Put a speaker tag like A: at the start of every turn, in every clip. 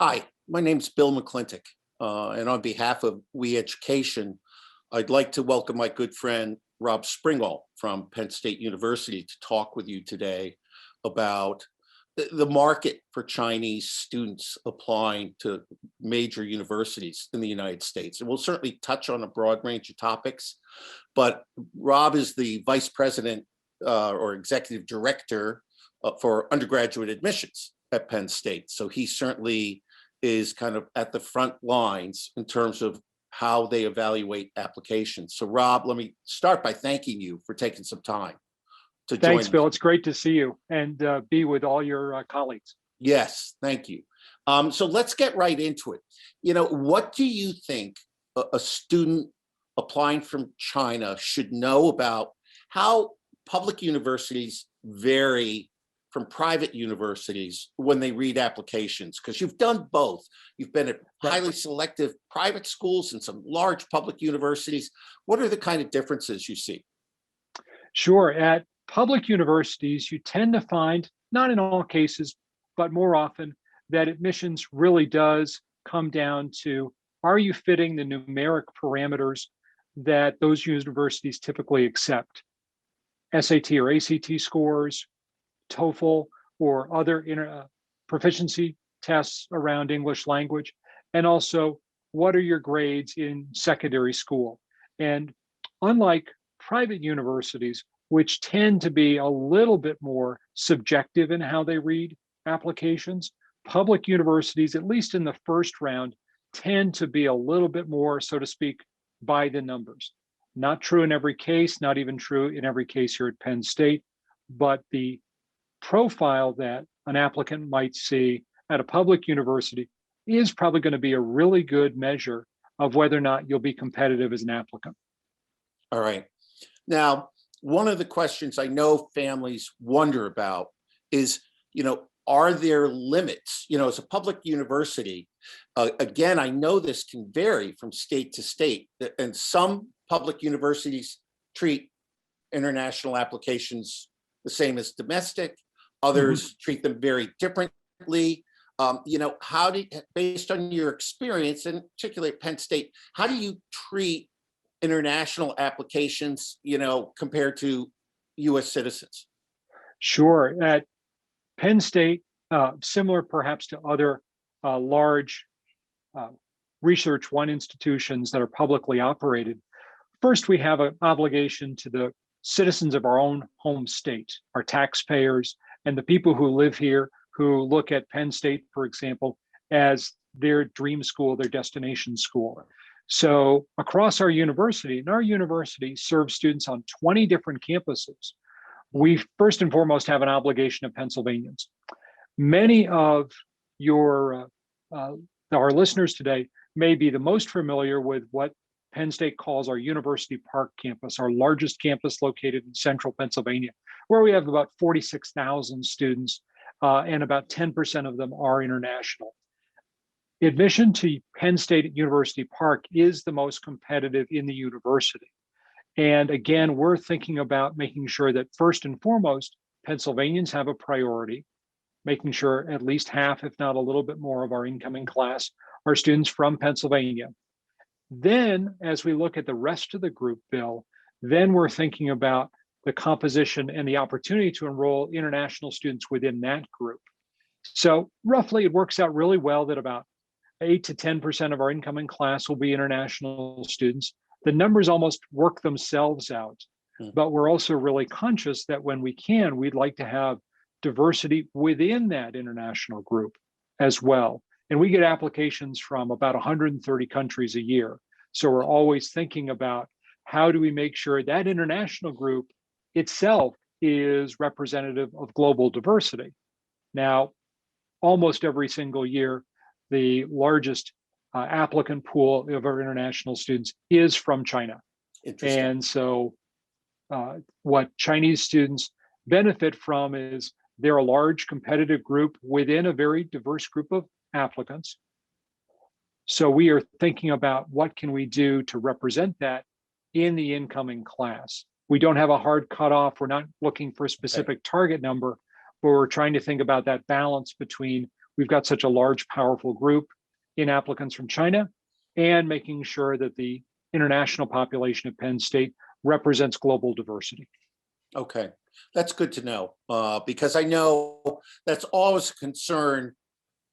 A: Hi, my name's Bill McClintock, and on behalf of We Education, I'd like to welcome my good friend Rob Springall from Penn State University to talk with you today about the market for Chinese students applying to major universities in the United States. And we'll certainly touch on a broad range of topics, but Rob is the Vice President or Executive Director for undergraduate admissions at Penn State. So he certainly is kind of at the front lines in terms of how they evaluate applications. So Rob, let me start by thanking you for taking some time to join.
B: Thanks, Bill. It's great to see you and be with all your colleagues.
A: Yes, thank you. So let's get right into it. What do you think a student applying from China should know about how public universities vary from private universities when they read applications? Because you've done both. You've been at highly selective private schools and some large public universities. What are the kind of differences you see?
B: Sure. At public universities, you tend to find, not in all cases, but more often, that admissions really does come down to, are you fitting the numeric parameters that those universities typically accept? SAT or ACT scores, TOEFL, or other proficiency tests around English language, and also what are your grades in secondary school? And unlike private universities, which tend to be a little bit more subjective in how they read applications, public universities, at least in the first round, tend to be a little bit more, so to speak, by the numbers. Not true in every case, not even true in every case here at Penn State, but the profile that an applicant might see at a public university is probably going to be a really good measure of whether or not you'll be competitive as an applicant.
A: All right. Now, one of the questions I know families wonder about is, are there limits? As a public university, again, I know this can vary from state to state, and some public universities treat international applications the same as domestic. Others treat them very differently. Based on your experience, and particularly at Penn State, how do you treat international applications, compared to U.S. citizens?
B: Sure. At Penn State, similar perhaps to other large Research One institutions that are publicly operated, first we have an obligation to the citizens of our own home state, our taxpayers, and the people who live here, who look at Penn State, for example, as their dream school, their destination school. So across our university, and our university serves students on 20 different campuses, we first and foremost have an obligation of Pennsylvanians. Many of our listeners today may be the most familiar with what Penn State calls our University Park campus, our largest campus located in central Pennsylvania, where we have about 46,000 students, and about 10% of them are international. Admission to Penn State at University Park is the most competitive in the university. And again, we're thinking about making sure that first and foremost, Pennsylvanians have a priority, making sure at least half, if not a little bit more, of our incoming class are students from Pennsylvania. Then, as we look at the rest of the group, Bill, then we're thinking about the composition and the opportunity to enroll international students within that group. So roughly, it works out really well that about 8 to 10% of our incoming class will be international students. The numbers almost work themselves out, but we're also really conscious that when we can, we'd like to have diversity within that international group as well. And we get applications from about 130 countries a year. So we're always thinking about how do we make sure that international group itself is representative of global diversity. Now, almost every single year, the largest applicant pool of our international students is from China. And so what Chinese students benefit from is they're a large competitive group within a very diverse group of applicants. So we are thinking about what can we do to represent that in the incoming class. We don't have a hard cutoff. We're not looking for a specific target number, but we're trying to think about that balance between we've got such a large, powerful group in applicants from China, and making sure that the international population at Penn State represents global diversity.
A: Okay, that's good to know, because I know that's always a concern,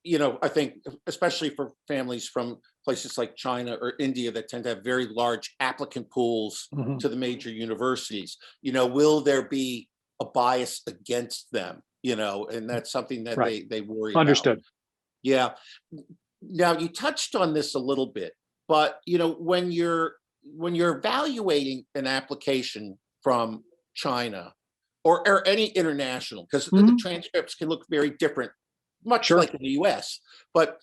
A: I think, especially for families from places like China or India that tend to have very large applicant pools to the major universities. Will there be a bias against them? And that's something that they worry about.
B: Understood.
A: Yeah. Now, you touched on this a little bit, but when you're evaluating an application from China or any international, because the transcripts can look very different, much like in the US. But,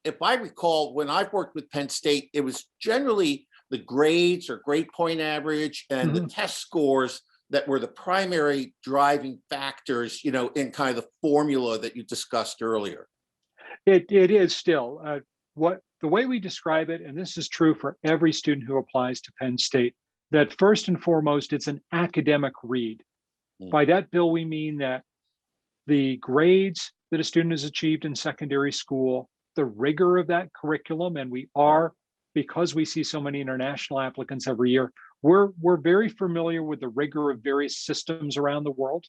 A: if I recall, when I've worked with Penn State, it was generally the grades or grade point average and the test scores that were the primary driving factors, in kind of the formula that you discussed earlier.
B: It is still the way we describe it, and this is true for every student who applies to Penn State, that first and foremost, it's an academic read. By that, Bill, we mean that the grades that a student has achieved in secondary school, the rigor of that curriculum, and because we see so many international applicants every year, we're very familiar with the rigor of various systems around the world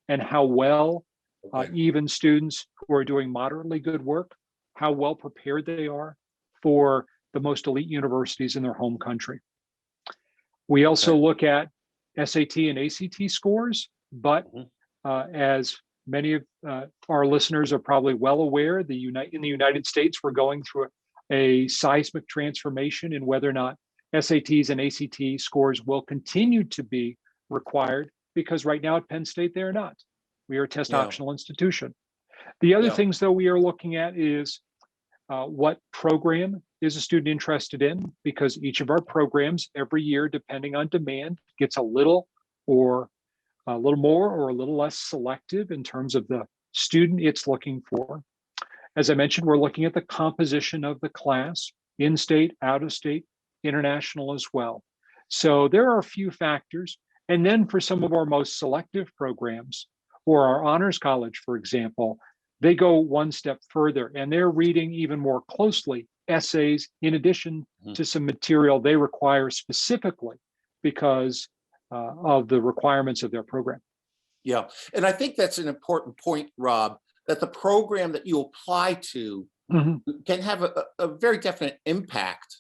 B: and how well even students who are doing moderately good work, how well prepared they are for the most elite universities in their home country. We also look at SAT and ACT scores, but as many of our listeners are probably well aware, in the United States, we're going through a seismic transformation in whether or not SATs and ACT scores will continue to be required, because right now at Penn State, they're not. We are a test optional institution. The other things, though, we are looking at is what program is a student interested in, because each of our programs every year, depending on demand, gets a little more or a little less selective in terms of the student it's looking for. As I mentioned, we're looking at the composition of the class, in-state, out-of-state, international as well. So there are a few factors. And then for some of our most selective programs, or our honors college, for example, they go one step further and they're reading even more closely essays in addition to some material they require specifically because of the requirements of their program.
A: Yeah, and I think that's an important point, Rob, that the program that you apply to can have a very definite impact,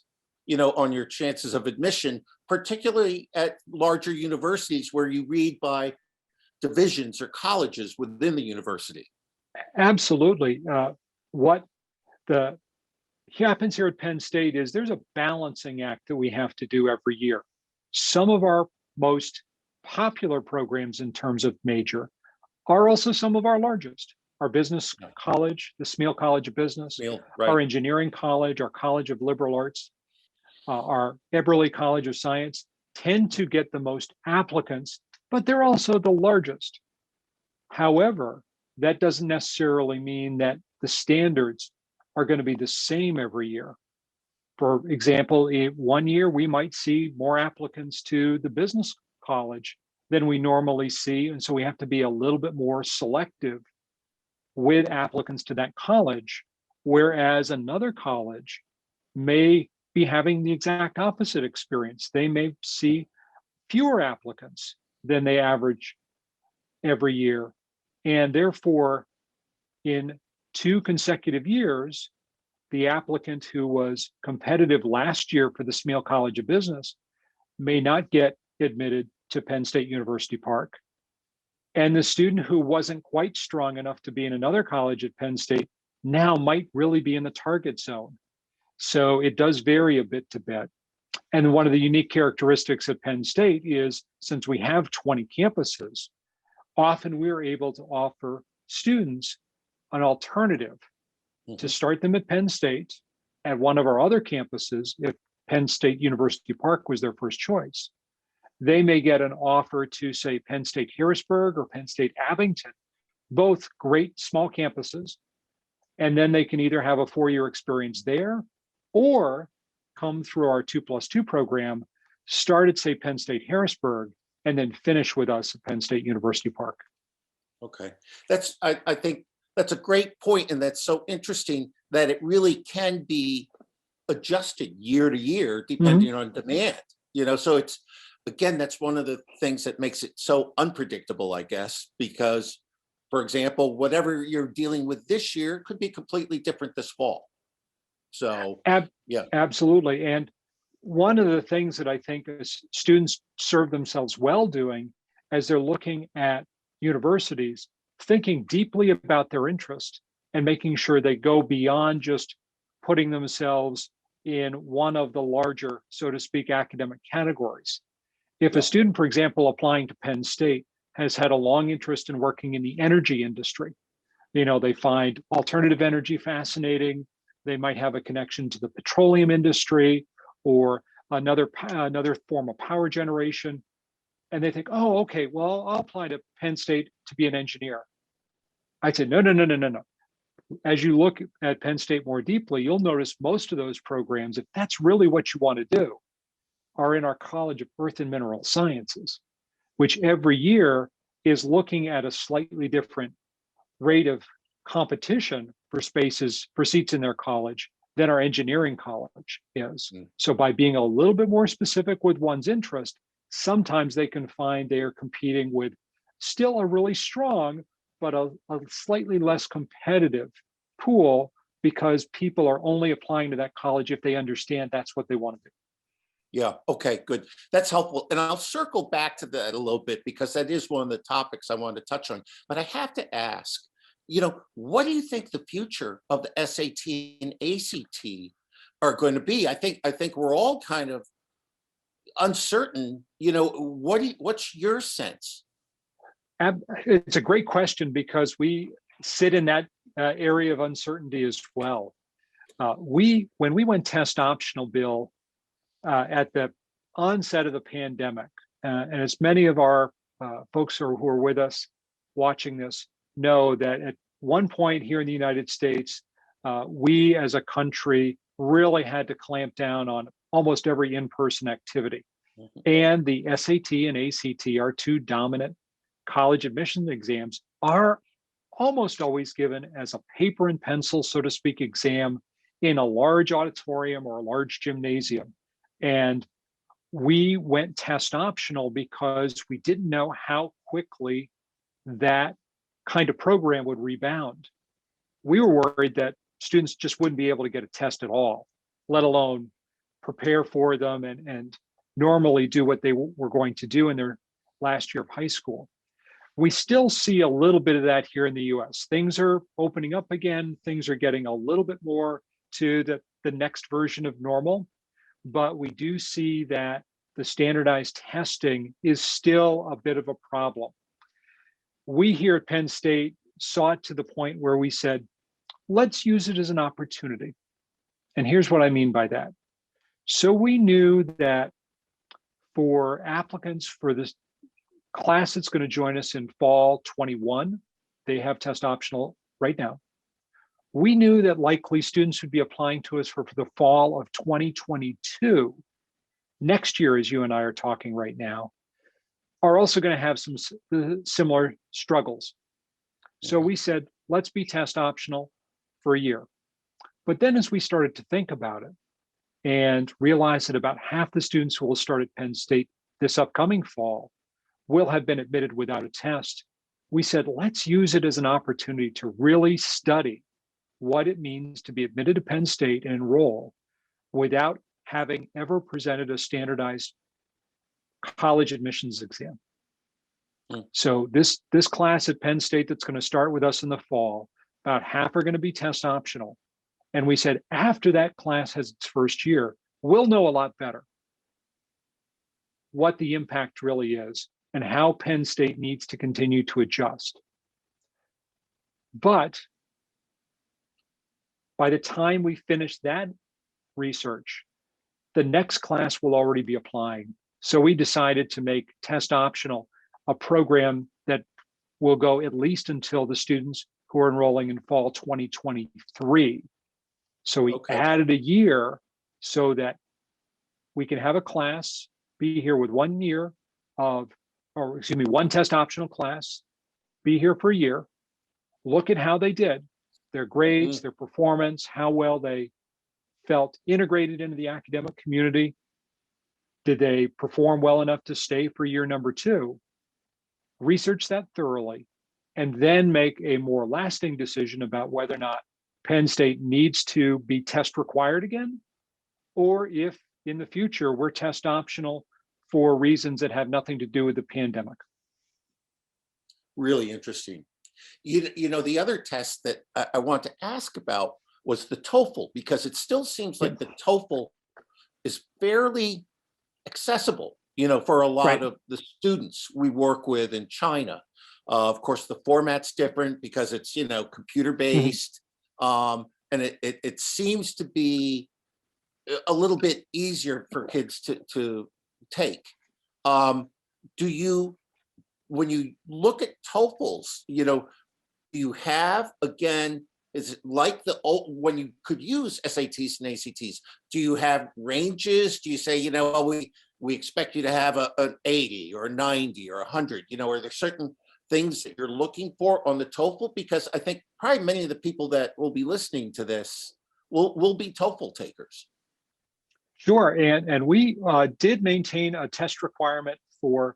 A: on your chances of admission, particularly at larger universities where you read by divisions or colleges within the university.
B: Absolutely. What happens here at Penn State is there's a balancing act that we have to do every year. Some of our most popular programs in terms of major are also some of our largest. Our business college, the Smeal College of Business, our engineering college, our College of Liberal Arts, our Eberly College of Science tend to get the most applicants, but they're also the largest. However, that doesn't necessarily mean that the standards are going to be the same every year. For example, one year we might see more applicants to the business college than we normally see. And so we have to be a little bit more selective with applicants to that college, whereas another college may be having the exact opposite experience. They may see fewer applicants than they average every year. And therefore, in 2 consecutive years, the applicant who was competitive last year for the Smeal College of Business may not get admitted to Penn State University Park. And the student who wasn't quite strong enough to be in another college at Penn State now might really be in the target zone. So it does vary a bit to bit. And one of the unique characteristics at Penn State is, since we have 20 campuses, often we're able to offer students an alternative to start them at Penn State at one of our other campuses. If Penn State University Park was their first choice, they may get an offer to, say, Penn State Harrisburg or Penn State Abington, both great small campuses. And then they can either have a 4-year experience there or come through our 2+2 program, start at, say, Penn State Harrisburg, and then finish with us at Penn State University Park.
A: Okay, that's, I think That's a great point, and that's so interesting that it really can be adjusted year to year depending on demand. So it's, again, that's one of the things that makes it so unpredictable, I guess, because, for example, whatever you're dealing with this year could be completely different this fall. So, yeah.
B: Absolutely. And one of the things that I think students serve themselves well doing as they're looking at universities, thinking deeply about their interest and making sure they go beyond just putting themselves in one of the larger, so to speak, academic categories. If a student, for example, applying to Penn State has had a long interest in working in the energy industry, they find alternative energy fascinating. They might have a connection to the petroleum industry or another form of power generation. And they think, oh, okay, well, I'll apply to Penn State to be an engineer. I said, no. As you look at Penn State more deeply, you'll notice most of those programs, if that's really what you want to do, are in our College of Earth and Mineral Sciences, which every year is looking at a slightly different rate of competition for seats in their college than our engineering college is. So by being a little bit more specific with one's interest, sometimes they can find they are competing with still a really strong, but a slightly less competitive pool, because people are only applying to that college if they understand that's what they want to do.
A: Yeah. Okay, good. That's helpful. And I'll circle back to that a little bit because that is one of the topics I wanted to touch on. But I have to ask, what do you think the future of the SAT and ACT are going to be? I think we're all kind of uncertain. What's your sense?
B: It's a great question because we sit in that area of uncertainty as well. When we went test optional, Bill, at the onset of the pandemic, and as many of our folks who are with us watching this know that at one point here in the United States, we as a country really had to clamp down on almost every in-person activity. And the SAT and ACT, our two dominant college admission exams, are almost always given as a paper and pencil, so to speak, exam in a large auditorium or a large gymnasium. And we went test optional because we didn't know how quickly that kind of program would rebound. We were worried that students just wouldn't be able to get a test at all, let alone prepare for them and normally do what they were going to do in their last year of high school. We still see a little bit of that here in the US. Things are opening up again. Things are getting a little bit more to the next version of normal. But we do see that the standardized testing is still a bit of a problem. We here at Penn State saw it to the point where we said, let's use it as an opportunity. And here's what I mean by that. So we knew that for applicants for this class that's going to join us in fall 21, they have test optional right now. We knew that likely students would be applying to us for the fall of 2022, next year, as you and I are talking right now, are also going to have some similar struggles. So we said, let's be test optional for a year. But then as we started to think about it and realize that about half the students who will start at Penn State this upcoming fall will have been admitted without a test, we said, let's use it as an opportunity to really study what it means to be admitted to Penn State and enroll without having ever presented a standardized college admissions exam. So this class at Penn State that's going to start with us in the fall, about half are going to be test optional. And we said, after that class has its first year, we'll know a lot better what the impact really is and how Penn State needs to continue to adjust. But by the time we finish that research, the next class will already be applying. So we decided to make test optional a program that will go at least until the students who are enrolling in fall 2023. So we added a year so that we can have a class be here with 1 year of, or excuse me, one test optional class, be here for a year, look at how they did, their grades, their performance, how well they felt integrated into the academic community. Did they perform well enough to stay for year number 2? Research that thoroughly, and then make a more lasting decision about whether or not Penn State needs to be test required again, or if in the future we're test optional for reasons that have nothing to do with the pandemic.
A: Really interesting. You know, the other test that I want to ask about was the TOEFL, because it still seems like the TOEFL is fairly accessible, you know, for a lot of the students we work with in China. Of course, the format's different because it's, you know, computer based, and it seems to be a little bit easier for kids to take. Do you, when you look at TOEFLs, you know, do you have, again, is it like the old, when you could use SATs and ACTs, do you have ranges? Do you say, you know, well, we expect you to have an 80 or a 90 or 100, you know, are there certain things that you're looking for on the TOEFL? Because I think probably many of the people that will be listening to this will be TOEFL takers.
B: Sure, and we did maintain a test requirement for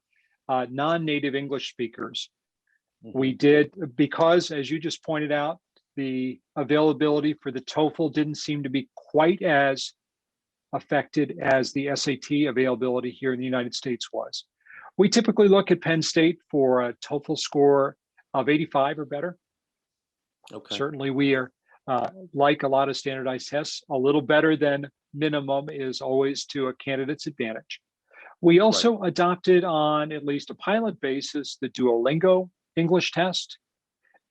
B: non-native English speakers. We did, because as you just pointed out, the availability for the TOEFL didn't seem to be quite as affected as the SAT availability here in the United States was. We typically look at Penn State for a TOEFL score of 85 or better. Okay. Certainly we are, like a lot of standardized tests, a little better than minimum is always to a candidate's advantage. We also adopted on at least a pilot basis the Duolingo English test.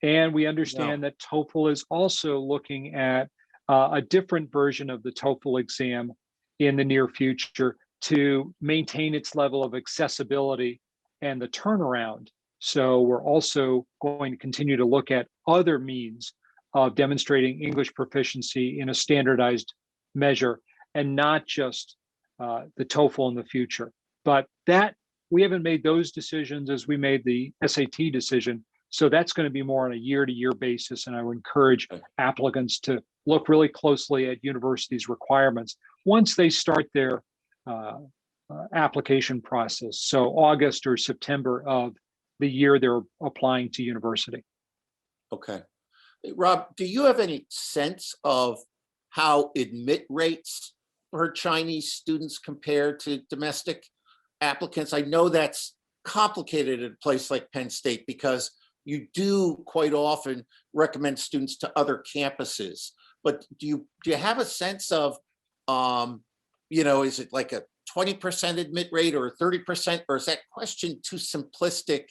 B: And we understand that TOEFL is also looking at a different version of the TOEFL exam in the near future to maintain its level of accessibility and the turnaround. So we're also going to continue to look at other means of demonstrating English proficiency in a standardized measure, and not just the TOEFL in the future. But that, we haven't made those decisions as we made the SAT decision. So that's going to be more on a year-to-year basis. And I would encourage applicants to look really closely at universities' requirements once they start their application process. So August or September of the year they're applying to university. Okay.
A: Rob, do you have any sense of how admit rates for Chinese students compare to domestic applicants? I know that's complicated at a place like Penn State because you do quite often recommend students to other campuses, but do you have a sense of, you know, is it like a 20% admit rate or 30%, or is that question too simplistic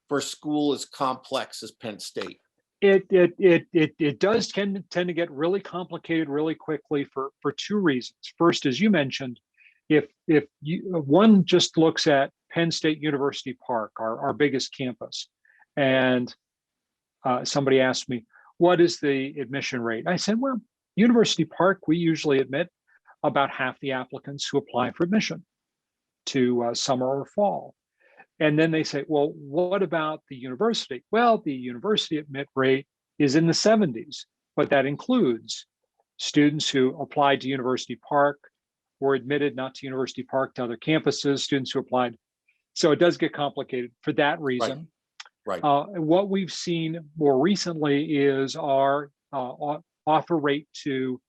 A: for a school as complex as Penn State?
B: It does tend to get really complicated really quickly for two reasons. First, as you mentioned, if one just looks at Penn State University Park, our biggest campus, and somebody asked me, what is the admission rate? I said, well, University Park, we usually admit about half the applicants who apply for admission to summer or fall. And then they say, well, what about the university? Well, the university admit rate is in the 70s, but that includes students who applied to University Park, were admitted not to University Park, to other campuses, students who applied. So it does get complicated for that reason.
A: Right.
B: What we've seen more recently is our offer rate to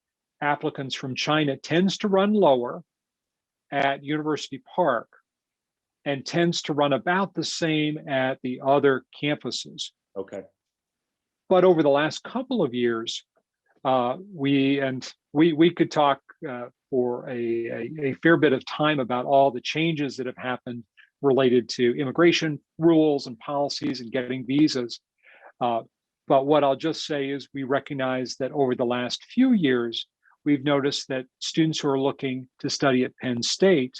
B: applicants from China tends to run lower at University Park and tends to run about the same at the other campuses.
A: Okay.
B: But over the last couple of years, we could talk for a fair bit of time about all the changes that have happened related to immigration rules and policies and getting visas. But what I'll just say is we recognize that over the last few years, we've noticed that students who are looking to study at Penn State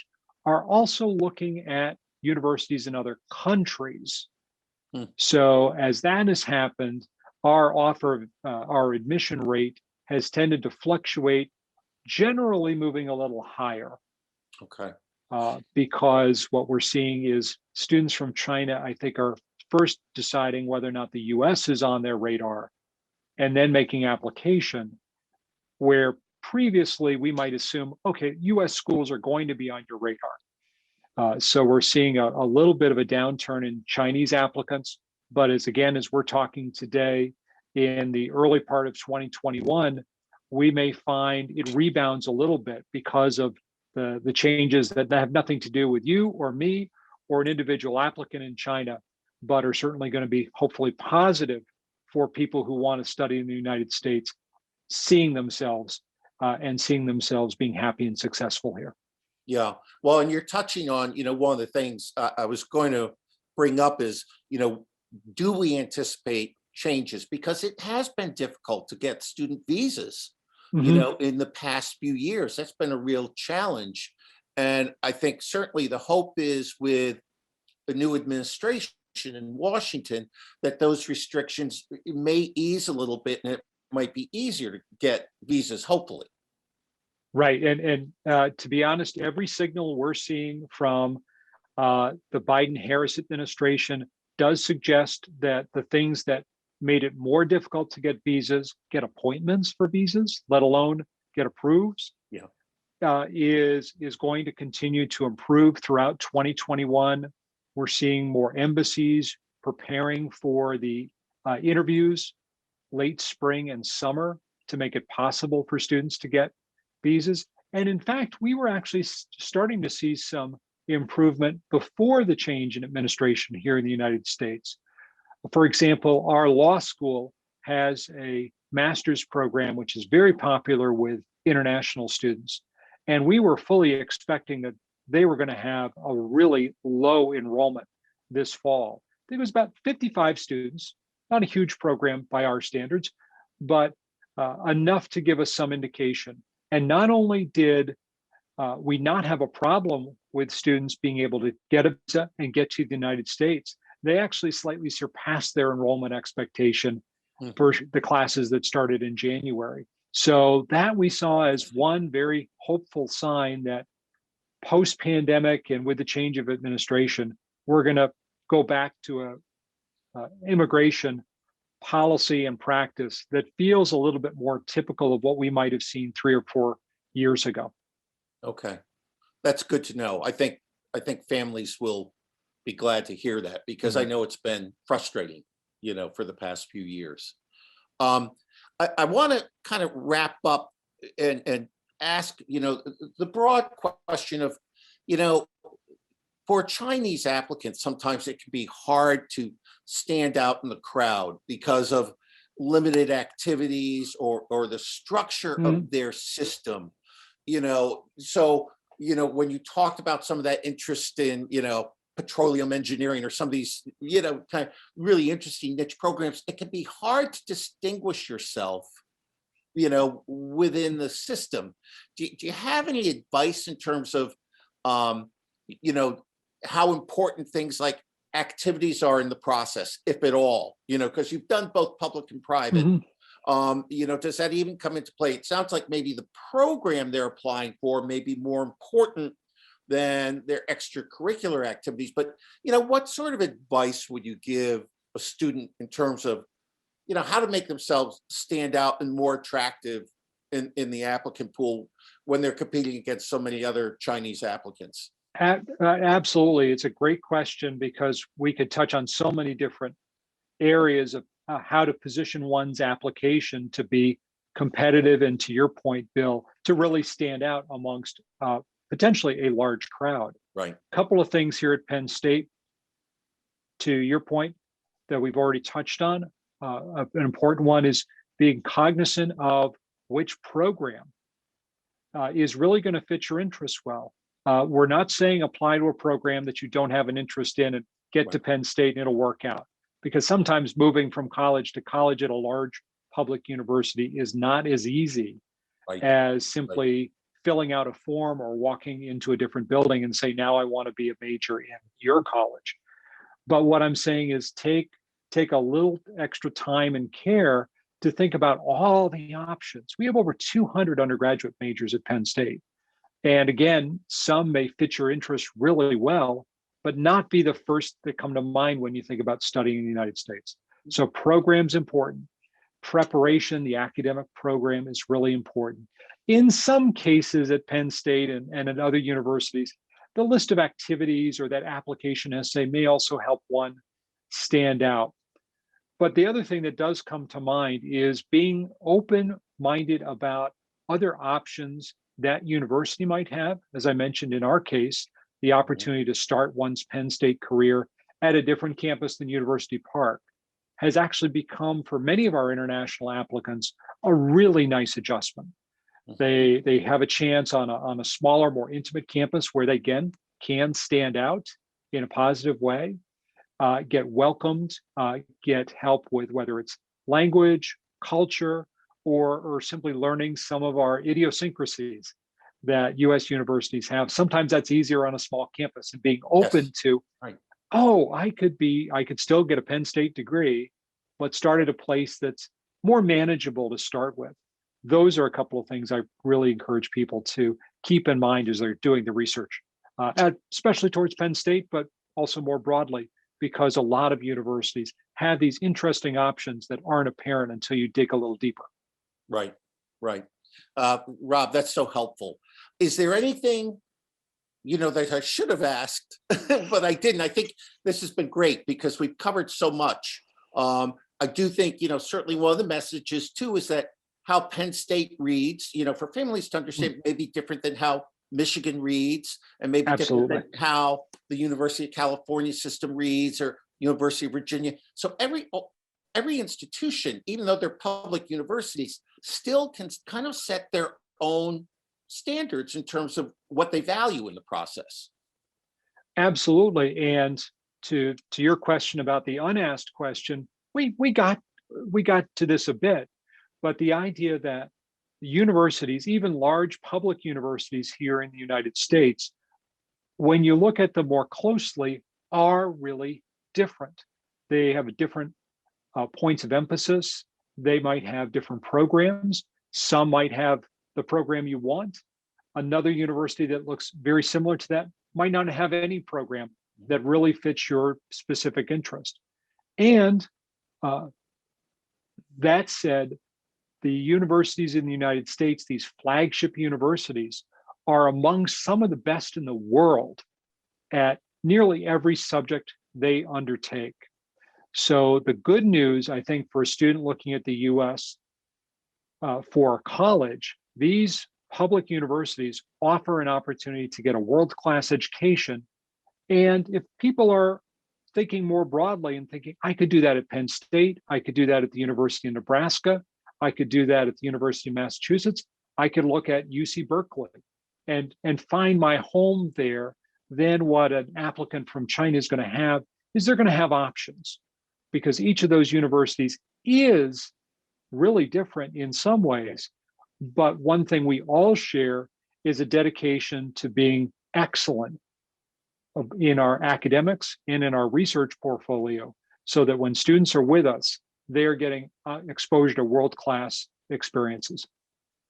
B: are also looking at universities in other countries. So as that has happened, our admission rate has tended to fluctuate, generally moving a little higher.
A: Okay.
B: Because what we're seeing is students from China, I think, are first deciding whether or not the US is on their radar and then making application, where previously we might assume, okay, US schools are going to be on your radar. So we're seeing a little bit of a downturn in Chinese applicants, but as we're talking today, in the early part of 2021, we may find it rebounds a little bit because of the changes that have nothing to do with you or me or an individual applicant in China, but are certainly going to be hopefully positive for people who want to study in the United States, seeing themselves being happy and successful here.
A: Yeah, well, and you're touching on, one of the things I was going to bring up is, do we anticipate changes? Because it has been difficult to get student visas, in the past few years. That's been a real challenge. And I think certainly the hope is with the new administration in Washington that those restrictions may ease a little bit and it might be easier to get visas, hopefully.
B: Right. And to be honest, every signal we're seeing from the Biden-Harris administration does suggest that the things that made it more difficult to get visas, get appointments for visas, let alone get approved, is going to continue to improve throughout 2021. We're seeing more embassies preparing for the interviews late spring and summer to make it possible for students to get visas. And in fact, we were actually starting to see some improvement before the change in administration here in the United States. For example, our law school has a master's program, which is very popular with international students. And we were fully expecting that they were going to have a really low enrollment this fall. I think it was about 55 students, not a huge program by our standards, but enough to give us some indication. And not only did we not have a problem with students being able to get a visa and get to the United States, they actually slightly surpassed their enrollment expectation for the classes that started in January. So that we saw as one very hopeful sign that post-pandemic and with the change of administration, we're going to go back to a immigration policy and practice that feels a little bit more typical of what we might have seen 3 or 4 years ago.
A: Okay, that's good to know. I think families will be glad to hear that because I know it's been frustrating, for the past few years. I want to kind of wrap up and ask, the broad question of, for Chinese applicants, sometimes it can be hard to stand out in the crowd because of limited activities or the structure of their system, So, when you talked about some of that interest in, petroleum engineering or some of these, kind of really interesting niche programs, it can be hard to distinguish yourself, within the system. Do you have any advice in terms of, how important things like activities are in the process, if at all, because you've done both public and private. Does that even come into play? It sounds like maybe the program they're applying for may be more important than their extracurricular activities. But, what sort of advice would you give a student in terms of, how to make themselves stand out and more attractive in the applicant pool when they're competing against so many other Chinese applicants?
B: Absolutely. It's a great question because we could touch on so many different areas of how to position one's application to be competitive and, to your point, Bill, to really stand out amongst potentially a large crowd.
A: Right.
B: A couple of things here at Penn State, to your point, that we've already touched on. An important one is being cognizant of which program is really going to fit your interests well. We're not saying apply to a program that you don't have an interest in and get to Penn State and it'll work out. Because sometimes moving from college to college at a large public university is not as easy as simply filling out a form or walking into a different building and say, now I want to be a major in your college. But what I'm saying is take a little extra time and care to think about all the options. We have over 200 undergraduate majors at Penn State. And again, some may fit your interests really well, but not be the first that come to mind when you think about studying in the United States. So program's important. Preparation, the academic program is really important. In some cases at Penn State and at other universities, the list of activities or that application essay may also help one stand out. But the other thing that does come to mind is being open-minded about other options that university might have. As I mentioned in our case, the opportunity to start one's Penn State career at a different campus than University Park has actually become, for many of our international applicants, a really nice adjustment. They have a chance on a smaller, more intimate campus where they, again, can stand out in a positive way, get welcomed, get help with whether it's language, culture, or simply learning some of our idiosyncrasies that US universities have. Sometimes that's easier on a small campus, and being open to,
A: right.
B: Oh, I could still get a Penn State degree, but start at a place that's more manageable to start with. Those are a couple of things I really encourage people to keep in mind as they're doing the research, especially towards Penn State, but also more broadly, because a lot of universities have these interesting options that aren't apparent until you dig a little deeper.
A: Right, right. Rob, that's so helpful. Is there anything, that I should have asked, but I didn't? I think this has been great because we've covered so much. I do think, certainly one of the messages too is that how Penn State reads, for families to understand, may be different than how Michigan reads, and maybe different than how the University of California system reads, or University of Virginia. So every institution, even though they're public universities, still can kind of set their own standards in terms of what they value in the process.
B: Absolutely. And to your question about the unasked question, we got to this a bit, but the idea that universities, even large public universities here in the United States, when you look at them more closely, are really different. They have a different points of emphasis. They might have different programs. Some might have the program you want. Another university that looks very similar to that might not have any program that really fits your specific interest. And that said, the universities in the United States, these flagship universities, are among some of the best in the world at nearly every subject they undertake. So the good news, I think, for a student looking at the US for college, these public universities offer an opportunity to get a world-class education. And if people are thinking more broadly and thinking, I could do that at Penn State, I could do that at the University of Nebraska, I could do that at the University of Massachusetts, I could look at UC Berkeley and find my home there, then what an applicant from China is going to have is they're going to have options, because each of those universities is really different in some ways. But one thing we all share is a dedication to being excellent in our academics and in our research portfolio, so that when students are with us, they're getting exposure to world-class experiences.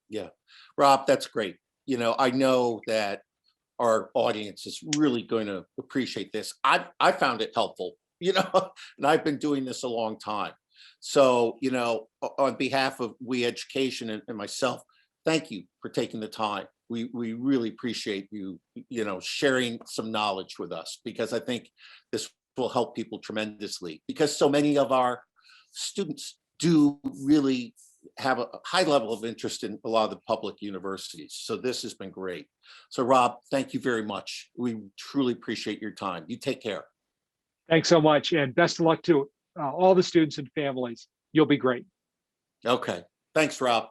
A: Yeah, Rob, that's great. I know that our audience is really going to appreciate this. I found it helpful, and I've been doing this a long time. So, on behalf of We Education and myself, thank you for taking the time. We really appreciate you, sharing some knowledge with us, because I think this will help people tremendously, because so many of our students do really have a high level of interest in a lot of the public universities. So this has been great. So Rob, thank you very much. We truly appreciate your time. You take care.
B: Thanks so much, and best of luck to all the students and families. You'll be great.
A: Okay. Thanks, Rob.